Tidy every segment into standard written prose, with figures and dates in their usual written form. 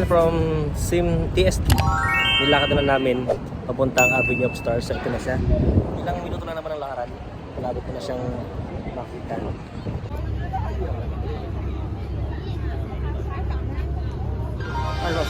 Ayan, from Sim TST. Nilakad na namin papuntang Avenue of Stars. So, ito na siya. Ilang minuto lang naman ang lakaran. Malapit ko na siyang makita. Ano,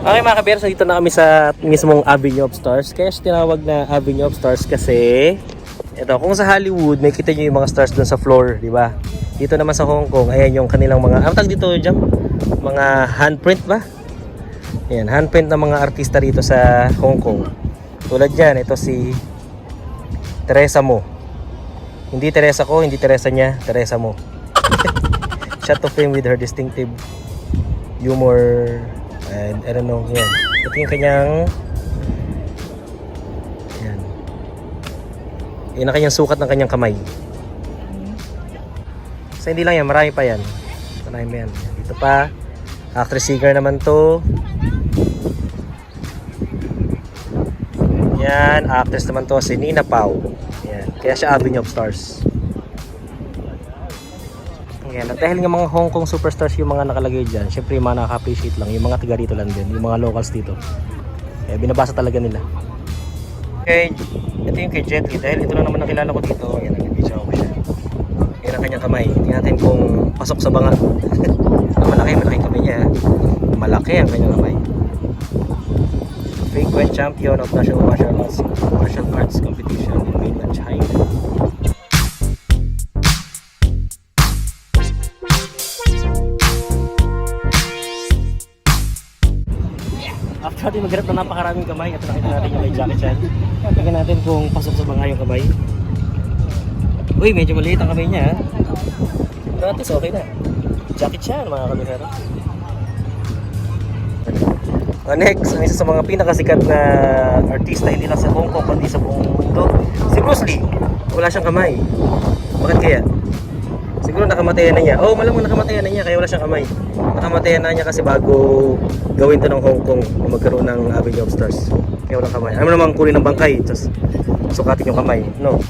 okay mga kabiyers, so dito na kami sa mismong Avenue of Stars. Kaya siya tinawag na Avenue of Stars kasi ito, kung sa Hollywood may kita nyo yung mga stars dun sa floor, di ba? Dito naman sa Hong Kong, ayan yung kanilang mga, ano tag dito dyan? Mga handprint ba? Ayan, handprint ng mga artista rito sa Hong Kong. Tulad dyan, ito si Teresa Mo. Hindi Teresa ko, hindi Teresa niya, Teresa Mo. Shot to fame with her distinctive humor and I don't know, yan. Ito yung kanyang yan. Yan ang kanyang sukat ng kanyang kamay. So hindi lang yan, marami pa yan. Marami pa yan. Ito pa, actress singer naman to. Yan, actress naman to si Nina Pao. Yan, kaya siya Avenue of Stars. Yan, at dahil ng mga Hong Kong superstars yung mga nakalagay dyan, syempre yung mga nakaka-appreciate lang, yung mga taga rito lang din, yung mga locals dito. Kaya binabasa talaga nila. Okay, ito yung kay Jet Li, dahil ito lang naman nakilala ko dito. Yan, nag-video ko siya. Yan ang kanyang kamay. Tingnan natin kung pasok sa banga. Malaki kamay niya. Malaki ang kanyang kamay. Frequent champion of national martial arts competition in mainland China. After natin maghanap ng napakaraming kamay, at nakita natin yung may Jackie Chan. Tingnan natin kung pasok sa banga yung kamay. Uy, medyo maliit ang kamay niya. Pero at least okay na. Jackie Chan, mga kamihero. Next, ang isa sa mga pinakasikat na artista, hindi lang sa Hong Kong, kundi sa buong mundo, si Bruce Lee. Wala siyang kamay. Bakit kaya? Siguro nakamatayan na niya. Oh, malamang nakamatayan na niya kaya wala siyang kamay. Nakamatayan na niya kasi bago gawin to ng Hong Kong na magkaroon ng Avenue of Stars. Kaya walang kamay. Ano naman kunin ng bangkay, tapos sukatin yung kamay. No.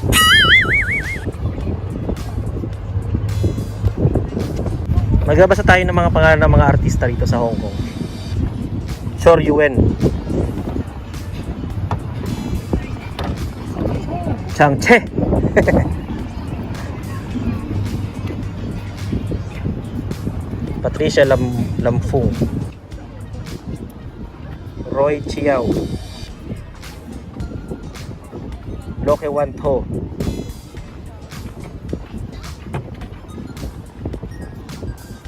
Magbabasa tayo ng mga pangalan ng mga artista rito sa Hong Kong. Chor Yuen, Chang Che, Patricia Lamfung, Roy Chiao, Loke Wan Tho,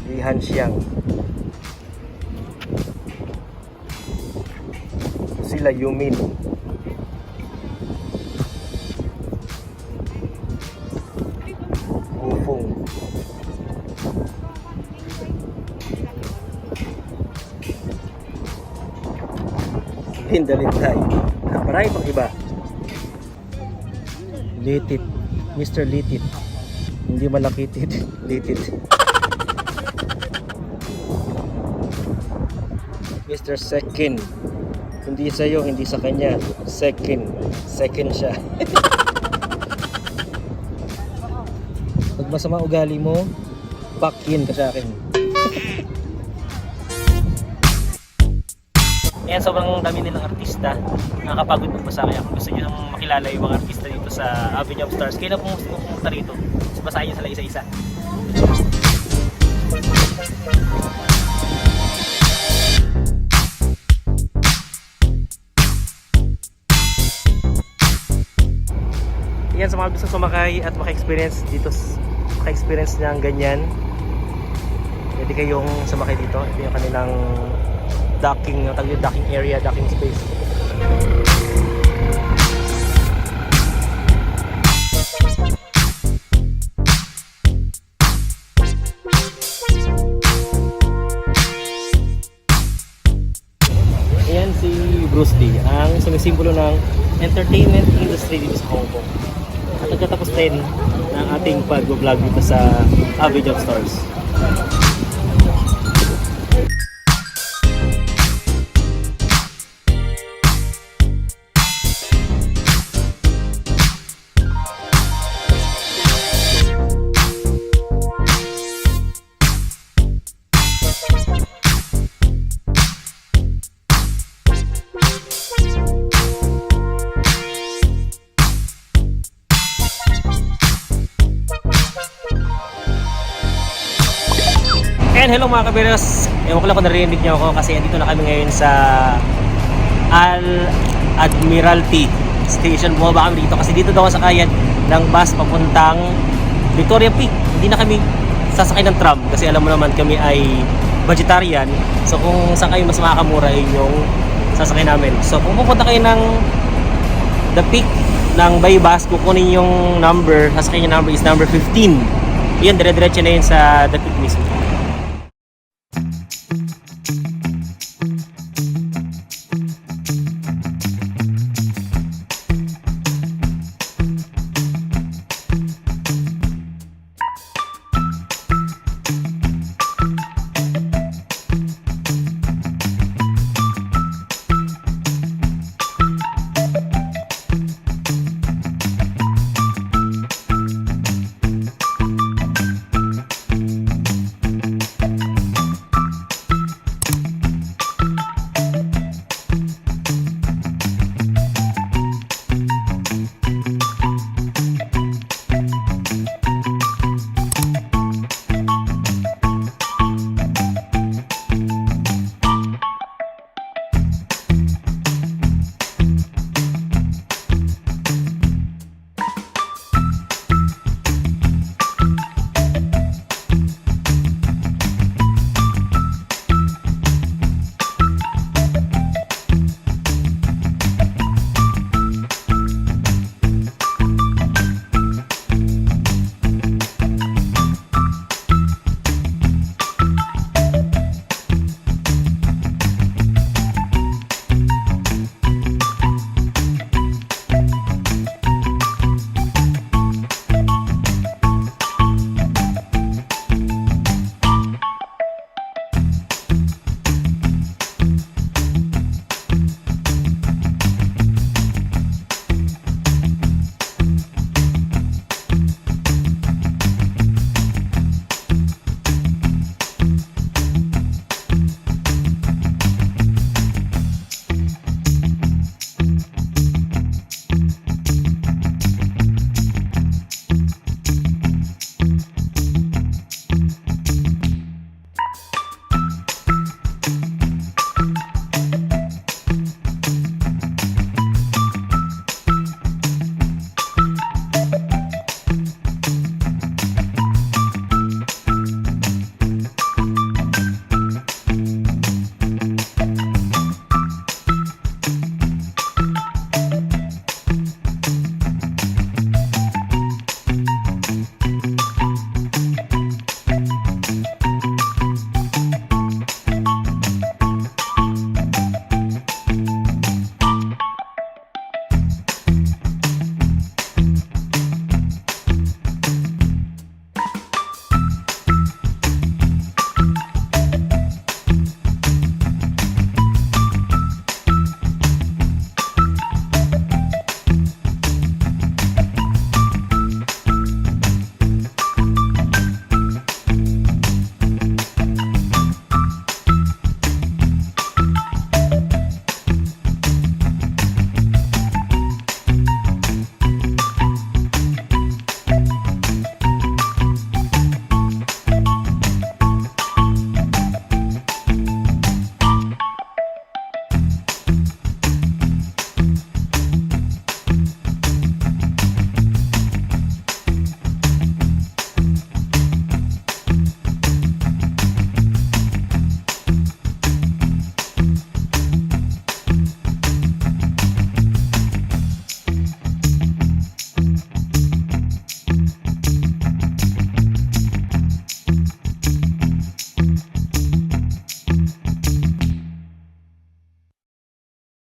Li Han Xiang, sila Yumin, Ufung, Linda Lintay. Marami pang iba. Litit, Mr. Litit, hindi malakitit. Litit. Mr. Sekin, hindi sa'yo, hindi sa kanya. Second siya. Pag masama ugali mo, bakin ka sa akin. Ayan, sobrang dami nilang artista. Nakakapagod magbasa, kaya kung gusto nyo nang makilala yung mga artista dito sa Avenue of Stars, kaya na pumunta rito. Basahin nyo sila isa-isa. Yan, sa mga gusto sumakay at maka-experience dito maka-experience ng ganyan, pwede kayong sumakay dito. Ito yung kanilang docking, docking area, docking space. Ayan si Bruce Lee, ang sumisimbolo ng entertainment industry dito sa Hong Kong. At nagtatapos din ng ating pag-vlog dito sa Avenue of Stars. And hello mga kabiros, ewan ko lang kung narinig niyo ako kasi andito na kami ngayon sa Admiralty Station. Bumaba kami dito kasi dito daw ang sakayan ng bus papuntang Victoria Peak. Hindi na kami sasakay ng tram kasi alam mo naman kami ay vegetarian. So kung saan kayo mas makakamura yun yung sasakay namin. So kung pupunta kayo ng The Peak ng by bus, kukunin yung number, sasakay yung number is number 15. Yan, dire-diretso na yun sa The Peak mismo.